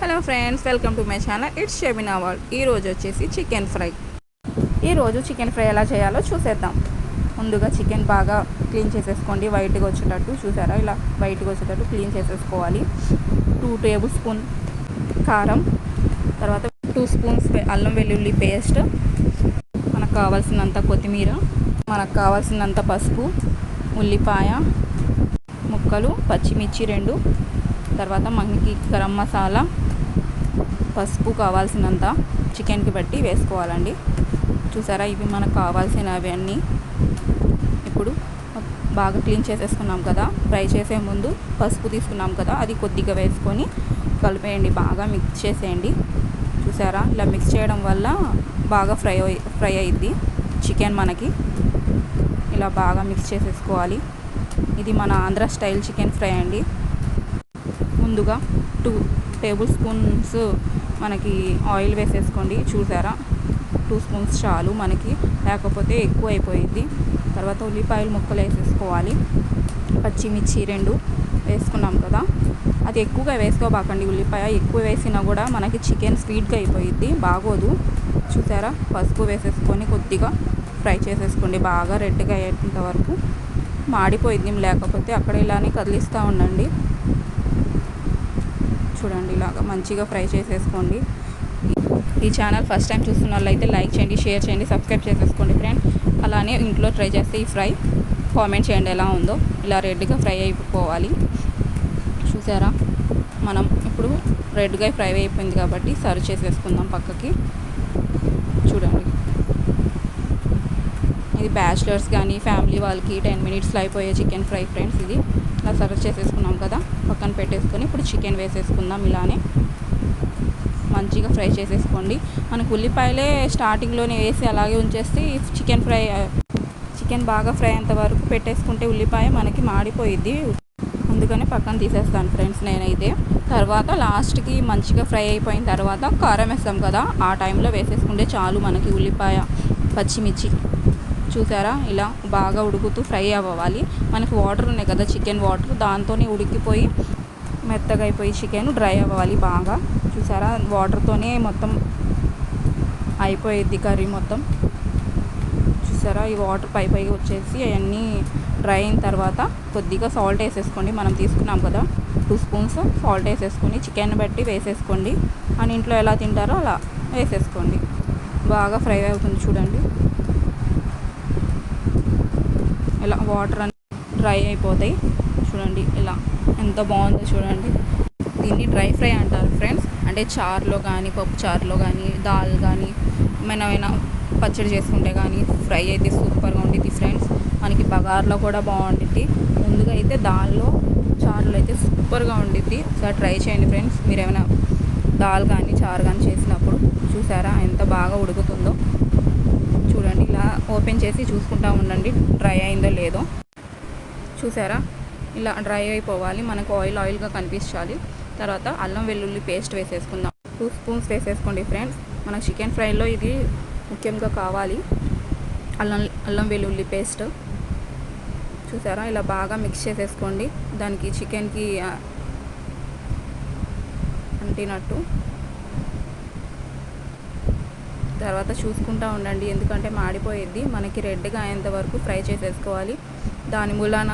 Hello friends, welcome to my channel. It's Shebina world. ఈరోజు వచ్చేసి chicken fry. ఈరోజు chicken fry ఎలా చేయాలో చూసేద్దాం. ముందుగా చికెన్ బాగా క్లీన్ చేసేసుకోండి. వైట్గా వచ్చేటట్టు చూసారా, ఇలా వైట్గా వచ్చేటట్టు క్లీన్ చేసేసుకోవాలి. 2 టేబుల్ స్పూన్ కారం, తర్వాత 2 స్పూన్స్ అల్లం వెల్లుల్లి పేస్ట్, మనకు కావాల్సినంత కొత్తిమీర, మనకు కావాల్సినంత పసుపు, ఉల్లిపాయ ముక్కలు, పచ్చిమిర్చి 2, తర్వాత మనకి గరం మసాలా, పసుపు కావాల్సినంత చికెన్కి బట్టి వేసుకోవాలండి. చూసారా, ఇవి మనకు కావాల్సినవి అన్నీ. ఇప్పుడు బాగా క్లీన్ చేసేసుకున్నాం కదా. ఫ్రై చేసే ముందు పసుపు తీసుకున్నాం కదా, అది కొద్దిగా వేసుకొని కలిపేయండి, బాగా మిక్స్ చేసేయండి. చూసారా, ఇలా మిక్స్ చేయడం వల్ల బాగా ఫ్రై అయ్యిద్ది చికెన్. మనకి ఇలా బాగా మిక్స్ చేసేసుకోవాలి. ఇది మన ఆంధ్ర స్టైల్ చికెన్ ఫ్రై అండి. ముందుగా 2 టేబుల్ స్పూన్స్ మనకి ఆయిల్ వేసేసుకోండి. చూసారా, 2 స్పూన్స్ చాలు మనకి, లేకపోతే ఎక్కువ అయిపోయింది. తర్వాత ఉల్లిపాయలు ముక్కలు వేసేసుకోవాలి. పచ్చిమిర్చి 2 వేసుకున్నాం కదా, అది ఎక్కువగా వేసుకోబాకండి. ఉల్లిపాయ ఎక్కువ వేసినా కూడా మనకి చికెన్ స్వీట్గా అయిపోయిద్ది, బాగోదు. చూసారా, పసుపు వేసేసుకొని కొద్దిగా ఫ్రై చేసేసుకోండి, బాగా రెడ్గా అయ్యేంత వరకు. మాడిపోయింది, లేకపోతే అక్కడ ఇలానే కదిలిస్తూ ఉండండి. చూడండి, ఇలాగా మంచిగా ఫ్రై చేసేసుకోండి. ఈ ఛానల్ ఫస్ట్ టైం చూస్తున్న వాళ్ళైతే లైక్ చేయండి, షేర్ చేయండి, సబ్స్క్రైబ్ చేసేసుకోండి ఫ్రెండ్. అలానే ఇంట్లో ట్రై చేస్తే ఈ ఫ్రై కామెంట్ చేయండి ఎలా ఉందో. ఇలా రెడ్గా ఫ్రై అయిపోవాలి. చూసారా, మనం ఇప్పుడు రెడ్గా ఫ్రై అయిపోయింది కాబట్టి సర్వ్ చేసేసుకుందాం పక్కకి. చూడండి, ఇది బ్యాచిలర్స్ కానీ ఫ్యామిలీ వాళ్ళకి 10 మినిట్స్లో అయిపోయే చికెన్ ఫ్రై ఫ్రెండ్స్. ఇది ఇలా సర్వ్ చేసేసుకున్నాం కదా, పక్కన పెట్టేసుకొని ఇప్పుడు చికెన్ వేసేసుకుందాం. ఇలానే మంచిగా ఫ్రై చేసేసుకోండి. మనకు ఉల్లిపాయలే స్టార్టింగ్లోనే వేసి అలాగే ఉంచేస్తే చికెన్ బాగా ఫ్రై అయ్యేంత వరకు పెట్టేసుకుంటే ఉల్లిపాయ మనకి మాడిపోయిద్ది. అందుకని పక్కన తీసేస్తాను ఫ్రెండ్స్ నేనైతే. తర్వాత లాస్ట్కి మంచిగా ఫ్రై అయిపోయిన తర్వాత కారం వేస్తాం కదా, ఆ టైంలో వేసేసుకుంటే చాలు మనకి ఉల్లిపాయ, పచ్చిమిర్చి. చూసారా, ఇలా బాగా ఉడుకుతూ ఫ్రై అవ్వాలి. మనకి వాటర్ ఉన్నాయి కదా, చికెన్ వాటర్, దాంతోనే ఉడికిపోయి మెత్తగా అయిపోయి చికెన్ డ్రై అవ్వాలి బాగా. చూసారా, వాటర్తోనే మొత్తం అయిపోయిద్ది కర్రీ మొత్తం. చూసారా, ఈ వాటర్ పైకి వచ్చేసి అవన్నీ డ్రై అయిన తర్వాత కొద్దిగా సాల్ట్ వేసేసుకోండి. మనం తీసుకున్నాం కదా 2 స్పూన్స్ సాల్ట్ వేసేసుకొని చికెన్ బట్టి వేసేసుకోండి. మన ఇంట్లో ఎలా తింటారో అలా వేసేసుకోండి. బాగా ఫ్రై అవుతుంది చూడండి. ఇలా వాటర్ అన్నీ డ్రై అయిపోతాయి. చూడండి ఇలా ఎంత బాగుందో చూడండి. దీన్ని డ్రై ఫ్రై అంటారు ఫ్రెండ్స్. అంటే చారులో కానీ, పప్పు చారులో కానీ, దాల్ కానీ, ఏమైనా పచ్చడి చేసుకుంటే కానీ ఫ్రై అయితే సూపర్గా ఉంటుంది ఫ్రెండ్స్. మనకి బగార్లో కూడా బాగుంటుంది. ముందుగా అయితే దాల్లో, చారులో అయితే సూపర్గా ఉంటుంది. ఒకసారి ట్రై చేయండి ఫ్రెండ్స్. మీరు ఏమైనా దాల్ కానీ చారు కానీ చేసినప్పుడు. చూసారా ఎంత బాగా ఉడుకుతుందో. చూడండి, ఇలా ఓపెన్ చేసి చూసుకుంటూ ఉండండి డ్రై అయిందో లేదో. చూసారా, ఇలా డ్రై అయిపోవాలి, మనకు ఆయిల్గా కనిపించాలి. తర్వాత అల్లం వెల్లుల్లి పేస్ట్ వేసేసుకుందాం. 2 స్పూన్స్ వేసేసుకోండి ఫ్రెండ్స్. మన చికెన్ ఫ్రైలో ఇది ముఖ్యంగా కావాలి, అల్లం వెల్లుల్లి పేస్ట్. చూసారా, ఇలా బాగా మిక్స్ చేసేసుకోండి, దానికి చికెన్కి అంటినట్టు. తర్వాత చూసుకుంటూ ఉండండి, ఎందుకంటే మాడిపోయిద్ది. మనకి రెడ్గా అయ్యేంత వరకు ఫ్రై చేసేసుకోవాలి. దాని మూలాన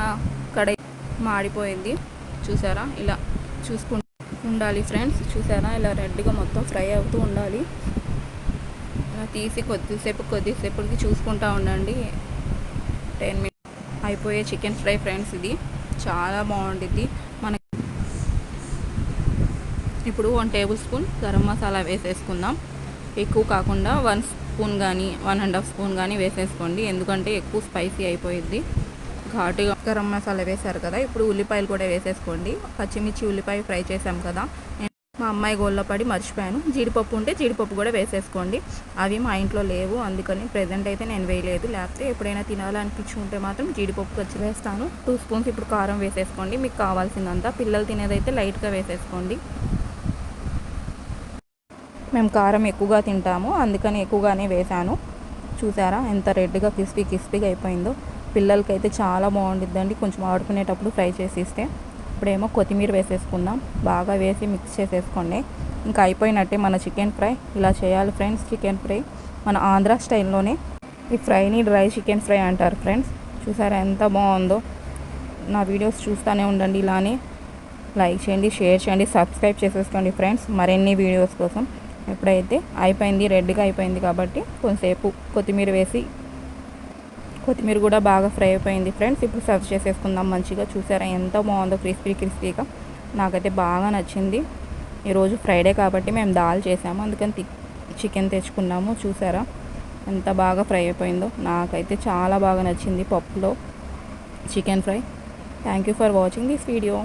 కడాయి మాడిపోయింది. చూసారా, ఇలా చూసుకుంటూ ఉండాలి ఫ్రెండ్స్. చూసారా, ఇలా రెడ్గా మొత్తం ఫ్రై అవుతూ ఉండాలి. ఇలా తీసి కొద్దిసేపటికి చూసుకుంటూ ఉండండి. 10 మినిట్స్ అయిపోయే చికెన్ ఫ్రై ఫ్రెండ్స్. ఇది చాలా బాగుంటుంది మనకి. ఇప్పుడు 1 టేబుల్ స్పూన్ గరం మసాలా వేసేసుకుందాం. ఎక్కువ కాకుండా 1 స్పూన్ కానీ 1.5 స్పూన్ కానీ వేసేసుకోండి, ఎందుకంటే ఎక్కువ స్పైసీ అయిపోయిద్ది. ఘాటుగా గరం మసాలా వేశారు కదా, ఇప్పుడు ఉల్లిపాయలు కూడా వేసేసుకోండి. పచ్చిమిర్చి, ఉల్లిపాయ ఫ్రై చేసాం కదా. మా అమ్మాయి గోల్లో పడి మర్చిపోయాను. జీడిపప్పు ఉంటే జీడిపప్పు కూడా వేసేసుకోండి. అవి మా ఇంట్లో లేవు, అందుకని ప్రెజెంట్ అయితే నేను వేయలేదు. లేకపోతే ఎప్పుడైనా తినాలనిపించుకుంటే మాత్రం జీడిపప్పు వచ్చి వేస్తాను. 2 స్పూన్స్ ఇప్పుడు కారం వేసేసుకోండి, మీకు కావాల్సిందంతా. పిల్లలు తినేదైతే లైట్గా వేసేసుకోండి. మేము కారం ఎక్కువగా తింటాము, అందుకని ఎక్కువగానే వేసాను. చూసారా ఎంత రెడ్గా క్రిస్పీగా అయిపోయిందో. పిల్లలకైతే చాలా బాగుంటుందండి, కొంచెం ఆడుకునేటప్పుడు ఫ్రై చేసి ఇస్తే. ఇప్పుడేమో కొత్తిమీర వేసేసుకుందాం, బాగా వేసి మిక్స్ చేసేసుకోండి. ఇంకా అయిపోయినట్టే మన చికెన్ ఫ్రై. ఇలా చేయాలి ఫ్రెండ్స్ చికెన్ ఫ్రై, మన ఆంధ్ర స్టైల్లోనే. ఈ ఫ్రైని డ్రై చికెన్ ఫ్రై అంటారు ఫ్రెండ్స్. చూసారా ఎంత బాగుందో. నా వీడియోస్ చూస్తూనే ఉండండి, ఇలానే లైక్ చేయండి, షేర్ చేయండి, సబ్స్క్రైబ్ చేసేసుకోండి ఫ్రెండ్స్ మరిన్ని వీడియోస్ కోసం. ఎప్పుడైతే అయిపోయింది, రెడ్గా అయిపోయింది కాబట్టి కొంతసేపు కొత్తిమీర వేసి, కొత్తిమీర కూడా బాగా ఫ్రై అయిపోయింది ఫ్రెండ్స్. ఇప్పుడు సర్వ్ చేసేసుకుందాం మంచిగా. చూసారా ఎంత బాగుందో, క్రిస్పీగా. నాకైతే బాగా నచ్చింది. ఈరోజు ఫ్రైడే కాబట్టి మేము దాల్ చేసాము, అందుకని చికెన్ తెచ్చుకున్నాము. చూసారా ఎంత బాగా ఫ్రై అయిపోయిందో. నాకైతే చాలా బాగా నచ్చింది పప్పులో chicken fry. Thank you for watching this video.